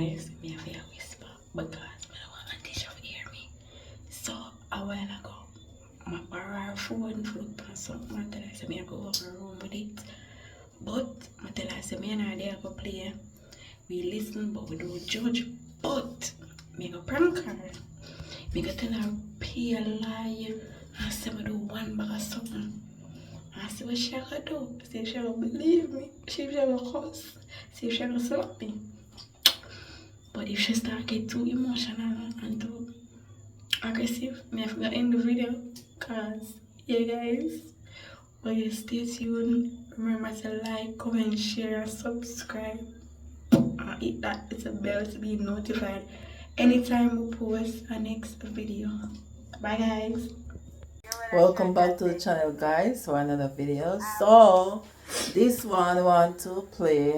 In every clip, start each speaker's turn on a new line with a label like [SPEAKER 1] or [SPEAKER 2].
[SPEAKER 1] guys, me have a whisper because I don't want Auntie to hear me. So a while ago, I borrow her phone for look for something and tell her say me I go over her room with it. But I tell her say me and her there go play. We listen but we don't judge. But me go prank her. Me go tell her pay a lie and say me do one bag of something. I see what she gonna do. See if she gonna believe me. See if she gonna cuss. See if she gonna slap me. But if she start get too emotional and too aggressive, me have to end the video. Cause yeah guys, but you stay tuned. Remember to like, comment, share, and subscribe. And hit that little bell to be notified anytime we post our next video. Bye guys.
[SPEAKER 2] Welcome back to the channel, guys, for another video. So this one I want to play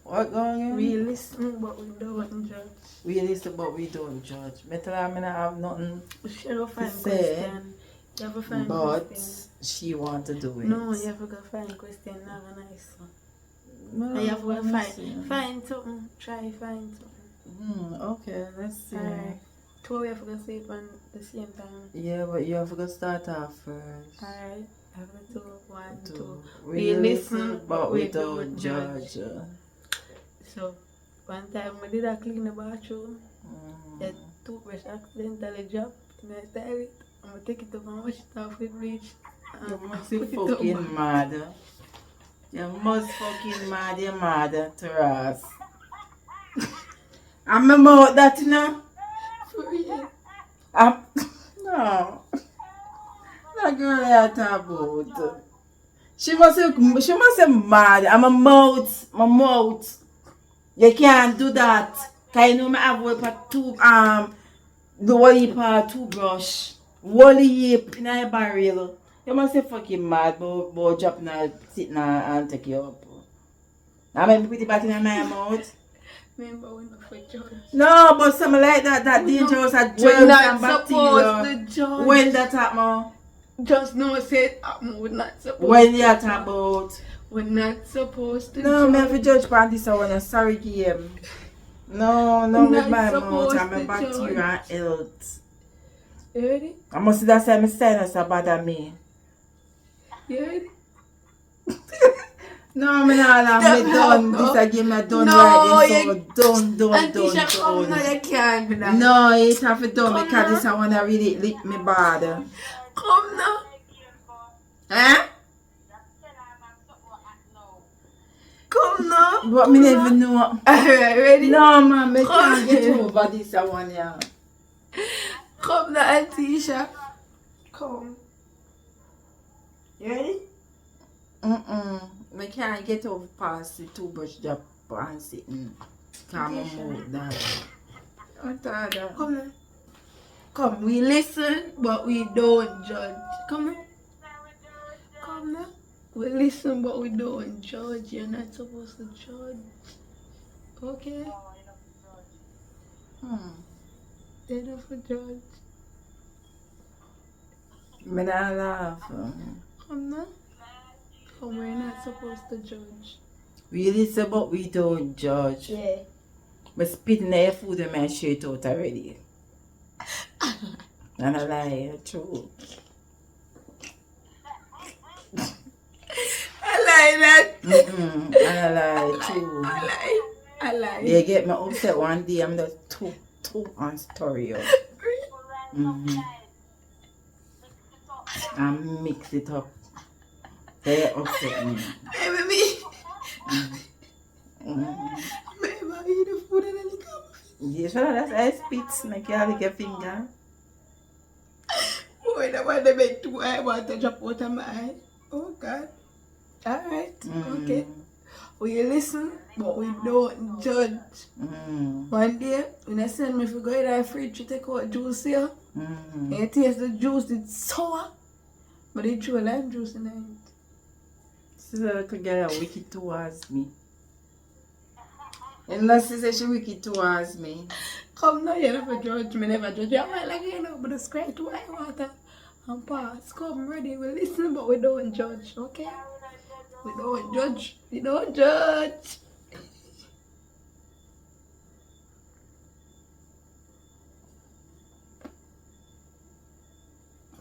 [SPEAKER 2] what going on?
[SPEAKER 1] We listen but we don't judge.
[SPEAKER 2] We listen but we don't judge. Me tell her I don't have nothing
[SPEAKER 1] She don't find
[SPEAKER 2] to say,
[SPEAKER 1] question. You have to find
[SPEAKER 2] but
[SPEAKER 1] question.
[SPEAKER 2] she want to do it.
[SPEAKER 1] No, you have to go find question. Not a nice one.
[SPEAKER 2] No,
[SPEAKER 1] You have to go
[SPEAKER 2] let me see.
[SPEAKER 1] find something. Try find something.
[SPEAKER 2] Okay, let's see.
[SPEAKER 1] Alright. Two we have to go say it on the same time.
[SPEAKER 2] Yeah, but you have to start off first.
[SPEAKER 1] Alright. I have to do 1, 2.
[SPEAKER 2] We listen but we don't judge.
[SPEAKER 1] So one time I did a clean the bathroom. The toothbrush accidentally dropped in the toilet. I'm gonna take it up and wash it off with bleach.
[SPEAKER 2] You must be fucking mad. You must fucking mad, you mad to us. I'm about that, you know?
[SPEAKER 1] For real.
[SPEAKER 2] No. That girl I talk about. She must be mad. I'm a mouth. My mouth. You can't do that. Cause you know me have work for the whole heap of toothbrush. Whole heap in a barrel. You must be fucking mad about dropping and sitting and take you up. I mean put it back in my mouth.
[SPEAKER 1] Remember we're not for judge.
[SPEAKER 2] No, but something like that dangerous at germs
[SPEAKER 1] We're not
[SPEAKER 2] and bacteria.
[SPEAKER 1] supposed to judge.
[SPEAKER 2] When that happen?
[SPEAKER 1] Just no say it happen. We're not supposed
[SPEAKER 2] When
[SPEAKER 1] to
[SPEAKER 2] you
[SPEAKER 1] judge.
[SPEAKER 2] talk about?
[SPEAKER 1] We're not supposed to
[SPEAKER 2] No,
[SPEAKER 1] judge.
[SPEAKER 2] me have to judge on this one. I'm sorry, game. No,
[SPEAKER 1] We're
[SPEAKER 2] with
[SPEAKER 1] not
[SPEAKER 2] my
[SPEAKER 1] supposed
[SPEAKER 2] mouth and my
[SPEAKER 1] to
[SPEAKER 2] bacteria and health.
[SPEAKER 1] You ready?
[SPEAKER 2] I must see that say my sinus are bother me.
[SPEAKER 1] You ready?
[SPEAKER 2] No, me not me done.
[SPEAKER 1] No.
[SPEAKER 2] This again me done
[SPEAKER 1] No,
[SPEAKER 2] right then. So done.
[SPEAKER 1] Auntie, come now, you can't do that.
[SPEAKER 2] No, it have to done
[SPEAKER 1] Come
[SPEAKER 2] because
[SPEAKER 1] now.
[SPEAKER 2] this I wanna really lick me bad.
[SPEAKER 1] Come now.
[SPEAKER 2] Eh?
[SPEAKER 1] Come now.
[SPEAKER 2] But me never know.
[SPEAKER 1] Alright, ready?
[SPEAKER 2] No, man, me can't get over this one, yeah.
[SPEAKER 1] Come now, Auntie Isha. Come. You ready?
[SPEAKER 2] Me can't get over past the toothbrush job and sitting. Calm my mouth down. What are that?
[SPEAKER 1] Come now. Come, we listen, but we don't judge. Come here. Come now. We listen, but we don't judge. You're not supposed to judge. Okay? They don't for judge.
[SPEAKER 2] Me not laugh.
[SPEAKER 1] Come now. Come, we're not supposed to judge.
[SPEAKER 2] We listen but we don't judge.
[SPEAKER 1] Yeah.
[SPEAKER 2] Me spitting their food and my shit out already. And I lie, true.
[SPEAKER 1] I like that.
[SPEAKER 2] And I lie, true.
[SPEAKER 1] I like.
[SPEAKER 2] They get me upset one day, I'm just too on story up. And mix it up. They upset me.
[SPEAKER 1] Baby, me. Baby, I eat the food and then you come.
[SPEAKER 2] Yes, that's I spit, make you lick your finger.
[SPEAKER 1] Boy, the one they make two eye water drop out of my eye. Oh, God. Alright, okay. We listen, but we don't judge. One day, when I send me to go in the fridge to take out juice here, and you taste the juice, it's sour, but they threw lime juice in it.
[SPEAKER 2] She's a little girl wicked towards me. Unless she says she wicked towards me.
[SPEAKER 1] Come now, you never judge me, never judge you. I'm like, you know, but it's cry to eye water and pass. Come ready, we listen, but we don't judge, okay? We don't judge. We don't judge.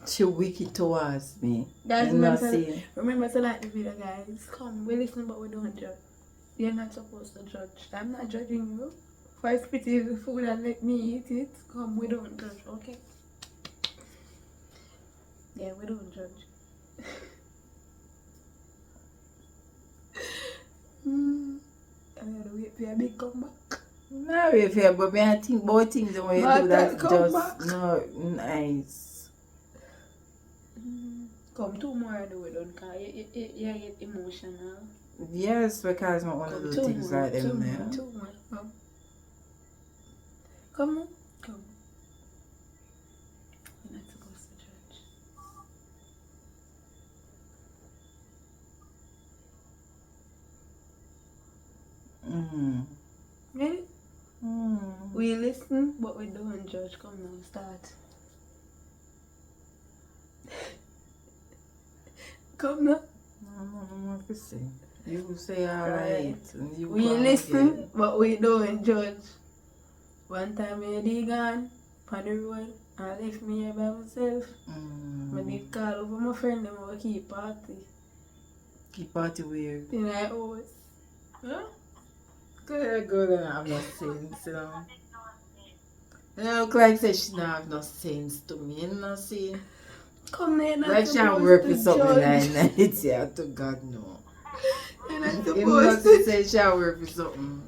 [SPEAKER 2] She wicked towards me.
[SPEAKER 1] Guys,
[SPEAKER 2] You not see?
[SPEAKER 1] remember to like the video, guys. Come, we listen, but we don't judge. You're not supposed to judge. I'm not judging you. If I spit in the food and let me eat it, come, we don't judge, okay? Yeah, we don't judge. I gotta wait for a big comeback.
[SPEAKER 2] No, if you but me I think about things the way you
[SPEAKER 1] But
[SPEAKER 2] do that's
[SPEAKER 1] come
[SPEAKER 2] just
[SPEAKER 1] back.
[SPEAKER 2] not nice.
[SPEAKER 1] Come, 2 more and we done, cause you get emotional.
[SPEAKER 2] Yes, because I want to do things like them now.
[SPEAKER 1] 2 more, come. Come on, come. We're not supposed to judge. Ready? We listen, but we don't judge. Come now, start. Come now.
[SPEAKER 2] What to say? You say alright.
[SPEAKER 1] We listen, but we don't judge. One time I did gone on the road and left me here by myself. I did call over my friend and I keep party.
[SPEAKER 2] Keep party weird.
[SPEAKER 1] In my house. Huh?
[SPEAKER 2] Good and have no sense, you know. You look like say she don't have no sense to me, you know, see?
[SPEAKER 1] Come there, not
[SPEAKER 2] like she
[SPEAKER 1] supposed
[SPEAKER 2] work
[SPEAKER 1] to
[SPEAKER 2] with something
[SPEAKER 1] judge.
[SPEAKER 2] like that, yeah, to God no.
[SPEAKER 1] You're not
[SPEAKER 2] You know,
[SPEAKER 1] supposed to.
[SPEAKER 2] say she work with something.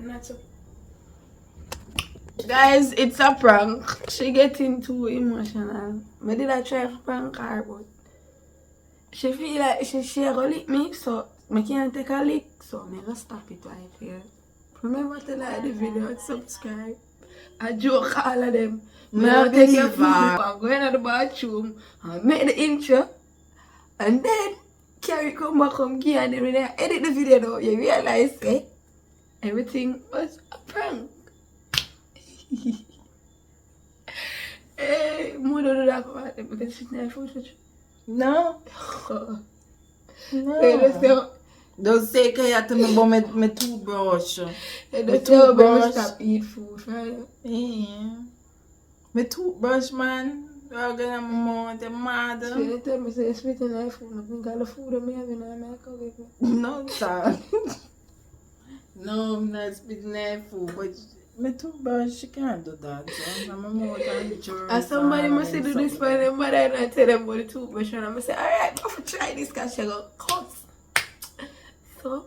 [SPEAKER 1] You're not supposed. Guys, it's a prank. She getting too emotional. I did I try to prank her, but she feel like she gonna lick me, so I can't take a lick, so I'm gonna stop it right here. Remember to like the video and subscribe. I joke all of them.
[SPEAKER 2] No,
[SPEAKER 1] take your
[SPEAKER 2] believe
[SPEAKER 1] food.
[SPEAKER 2] her.
[SPEAKER 1] I'm going to the bathroom and make the intro, and then Carrie come back home here and then when I edit the video though, you realize everything was a prank. Hey, mother do that about them because she's not food for you.
[SPEAKER 2] No.
[SPEAKER 1] No.
[SPEAKER 2] Don't say que you have to me about my toothbrush.
[SPEAKER 1] They
[SPEAKER 2] My
[SPEAKER 1] don't tell me to
[SPEAKER 2] toothbrush.
[SPEAKER 1] stop eat food, right?
[SPEAKER 2] Yeah. My toothbrush, man. You're gonna mouth, the mother.
[SPEAKER 1] So they tell me say you're spitting like food. I think all the food I'm having I make up with me.
[SPEAKER 2] No, sir. No, I'm not spitting that food, but my toothbrush, she can't do that. So I'm a mouth and germs.
[SPEAKER 1] And somebody must do this for them, but I don't tell them about the toothbrush. And I'm say, alright, go for try this because she go cut. So,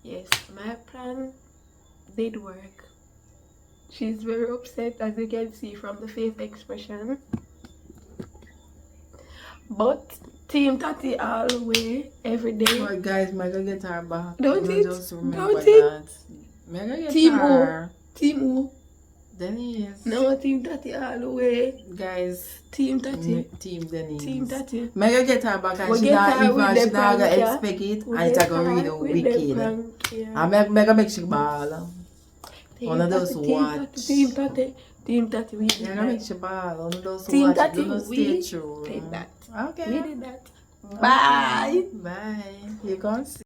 [SPEAKER 1] yes, my plan did work. She's very upset, as you can see from the face expression. But Team Tati all the way, every day.
[SPEAKER 2] Well, guys, I'm gonna get her back.
[SPEAKER 1] Don't
[SPEAKER 2] You
[SPEAKER 1] it?
[SPEAKER 2] just remember
[SPEAKER 1] Don't it?
[SPEAKER 2] that. I'm gonna get
[SPEAKER 1] Team
[SPEAKER 2] her.
[SPEAKER 1] who? Team who?
[SPEAKER 2] Denise.
[SPEAKER 1] No, Team Tati all the way.
[SPEAKER 2] Guys.
[SPEAKER 1] Team Tati.
[SPEAKER 2] Team Denise.
[SPEAKER 1] Team Tati.
[SPEAKER 2] I'm gonna get her back and
[SPEAKER 1] We'll
[SPEAKER 2] she
[SPEAKER 1] get
[SPEAKER 2] not
[SPEAKER 1] her
[SPEAKER 2] even,
[SPEAKER 1] with
[SPEAKER 2] she
[SPEAKER 1] the
[SPEAKER 2] not gonna
[SPEAKER 1] prank, yeah.
[SPEAKER 2] expect it
[SPEAKER 1] We'll
[SPEAKER 2] and it's
[SPEAKER 1] get
[SPEAKER 2] gonna
[SPEAKER 1] her
[SPEAKER 2] really
[SPEAKER 1] with the
[SPEAKER 2] wicked.
[SPEAKER 1] prank, yeah.
[SPEAKER 2] I'm gonna make she ball. One of those watch.
[SPEAKER 1] Team Tati, we did
[SPEAKER 2] You're gonna make
[SPEAKER 1] that.
[SPEAKER 2] she ball. One of those
[SPEAKER 1] Team
[SPEAKER 2] watch.
[SPEAKER 1] Tati,
[SPEAKER 2] Don't
[SPEAKER 1] we
[SPEAKER 2] stay true.
[SPEAKER 1] did that.
[SPEAKER 2] Okay.
[SPEAKER 1] We did that. Bye.
[SPEAKER 2] Bye. You can see.